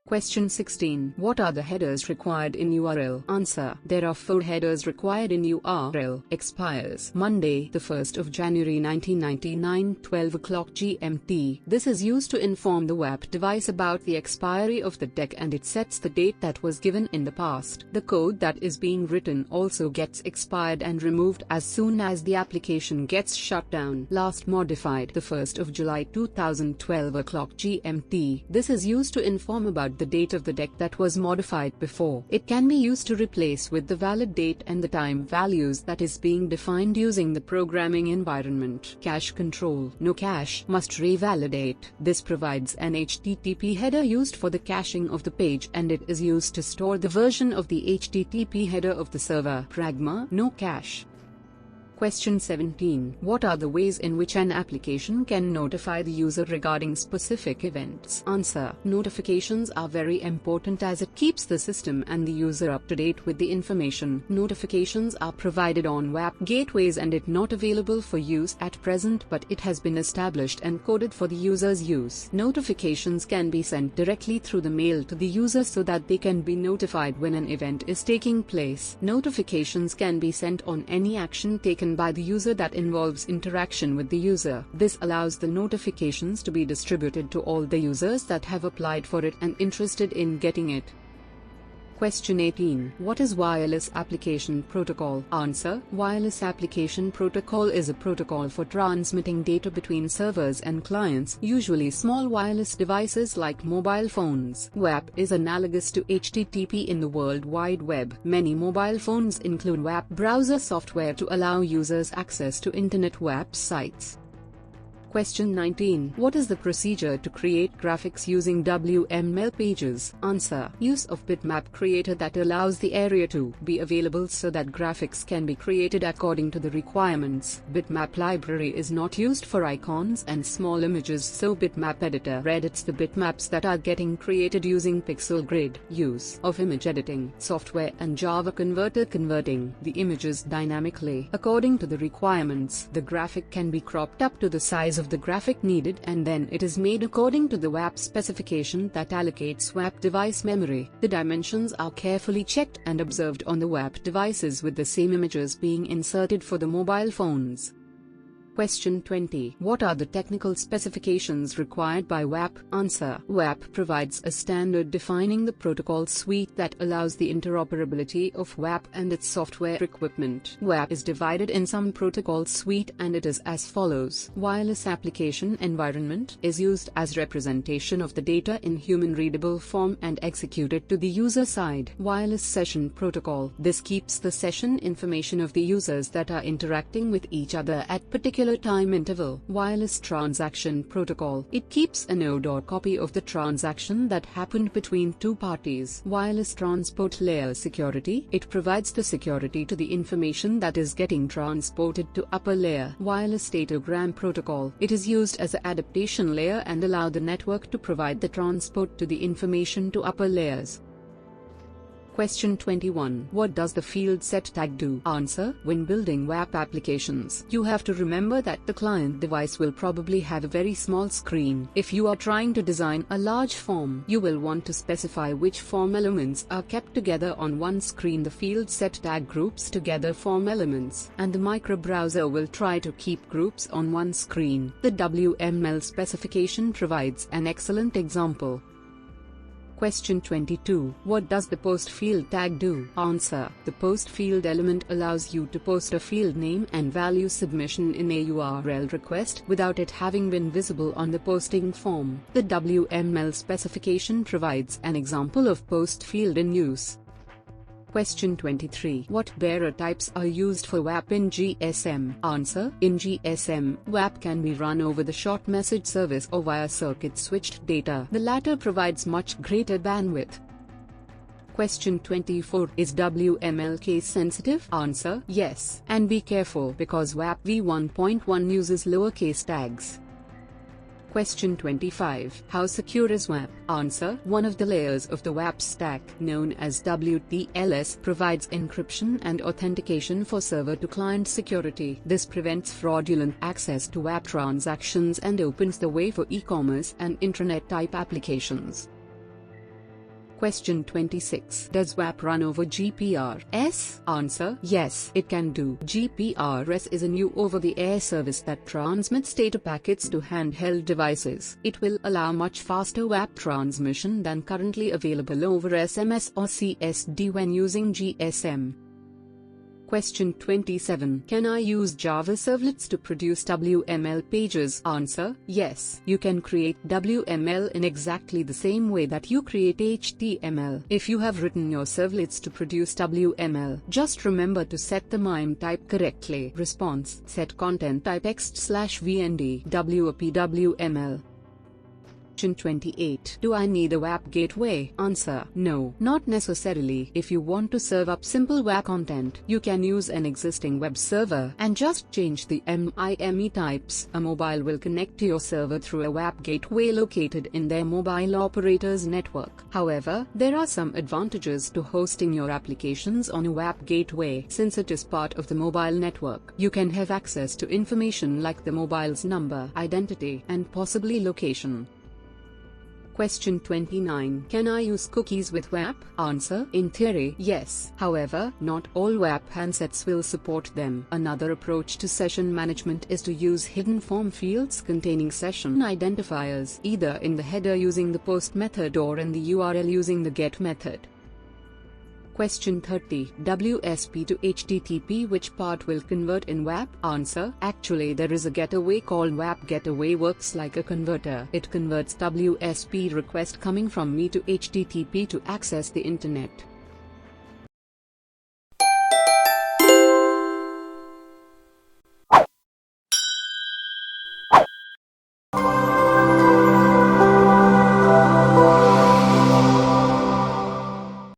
Question 16. What are the headers required in URL? Answer. There are 4 headers required in URL. Expires Monday, the 1st of January 1999, 12 o'clock GMT. This is used to inform the WAP device about the expiry of the deck, and it sets the date that was given in the past. The code that is being written also gets expired and removed as soon as the application gets shut down. Last modified the 1st of July 2012 o'clock GMT. This is used to inform about the date of the deck that was modified before. It can be used to replace with the valid date and the time values that is being defined using the programming environment. Cache control. No cache must revalidate. This provides an HTTP header used for the caching of the page, and it is used to store the version of the HTTP header of the server. Pragma. No cache. Question 17. What are the ways in which an application can notify the user regarding specific events? Answer. Notifications are very important as it keeps the system and the user up to date with the information. Notifications are provided on WAP gateways and it not available for use at present, but it has been established and coded for the user's use. Notifications can be sent directly through the mail to the user so that they can be notified when an event is taking place. Notifications can be sent on any action taken by the user that involves interaction with the user. This allows the notifications to be distributed to all the users that have applied for it and interested in getting it. Question 18. What is Wireless Application Protocol? Answer. Wireless Application Protocol is a protocol for transmitting data between servers and clients, usually small wireless devices like mobile phones. WAP is analogous to HTTP in the World Wide Web. Many mobile phones include WAP browser software to allow users access to Internet WAP sites. Question 19. What is the procedure to create graphics using WML pages? Answer. Use of bitmap creator that allows the area to be available so that graphics can be created according to the requirements. Bitmap library is not used for icons and small images, so bitmap editor edits the bitmaps that are getting created using pixel grid. Use of image editing software and Java converter converting the images dynamically according to the requirements. The graphic can be cropped up to the size of the graphic needed, and then it is made according to the WAP specification that allocates WAP device memory. The dimensions are carefully checked and observed on the WAP devices, with the same images being inserted for the mobile phones. Question 20. What are the technical specifications required by WAP? Answer. WAP provides a standard defining the protocol suite that allows the interoperability of WAP and its software equipment. WAP is divided in some protocol suite, and it is as follows. Wireless Application Environment is used as representation of the data in human-readable form and executed to the user side. Wireless Session Protocol. This keeps the session information of the users that are interacting with each other at particular time interval. Wireless Transaction Protocol. It keeps a node or copy of the transaction that happened between two parties. Wireless Transport Layer Security. It provides the security to the information that is getting transported to upper layer. Wireless Datagram Protocol. It is used as an adaptation layer and allow the network to provide the transport to the information to upper layers. Question 21. What does the field set tag do? Answer. When building WAP applications, you have to remember that the client device will probably have a very small screen. If you are trying to design a large form, you will want to specify which form elements are kept together on one screen. The field set tag groups together form elements, and the microbrowser will try to keep groups on one screen. The WML specification provides an excellent example. Question 22. What does the post field tag do? Answer. The post field element allows you to post a field name and value submission in a URL request without it having been visible on the posting form. The WML specification provides an example of post field in use. Question 23. What bearer types are used for WAP in GSM? Answer. In GSM, WAP can be run over the short message service or via circuit-switched data. The latter provides much greater bandwidth. Question 24. Is WML case sensitive? Answer. Yes. And be careful because WAP v1.1 uses lowercase tags. Question 25. How secure is WAP? Answer. One of the layers of the WAP stack, known as WTLS, provides encryption and authentication for server-to-client security. This prevents fraudulent access to WAP transactions and opens the way for e-commerce and intranet-type applications. Question 26. Does WAP run over GPRS? Answer: yes, it can do. GPRS is a new over-the-air service that transmits data packets to handheld devices. It will allow much faster WAP transmission than currently available over SMS or CSD when using GSM. Question 27. Can I use Java servlets to produce WML pages? Answer: yes. You can create WML in exactly the same way that you create HTML. If you have written your servlets to produce WML, just remember to set the MIME type correctly. Response: set content type text/vnd WAP WML. Question 28. Do I need a WAP gateway? Answer: no, not necessarily. If you want to serve up simple WAP content, you can use an existing web server and just change the MIME types. A mobile will connect to your server through a WAP gateway located in their mobile operator's network. However, there are some advantages to hosting your applications on a WAP gateway. Since it is part of the mobile network, you can have access to information like the mobile's number, identity, and possibly location. Question 29. Can I use cookies with WAP? Answer: in theory, yes. However, not all WAP handsets will support them. Another approach to session management is to use hidden form fields containing session identifiers, either in the header using the post method or in the URL using the get method. Question 30. WSP to HTTP, which part will convert in WAP? Answer: actually there is a getaway called WAP. Getaway works like a converter. It converts WSP request coming from me to HTTP to access the internet.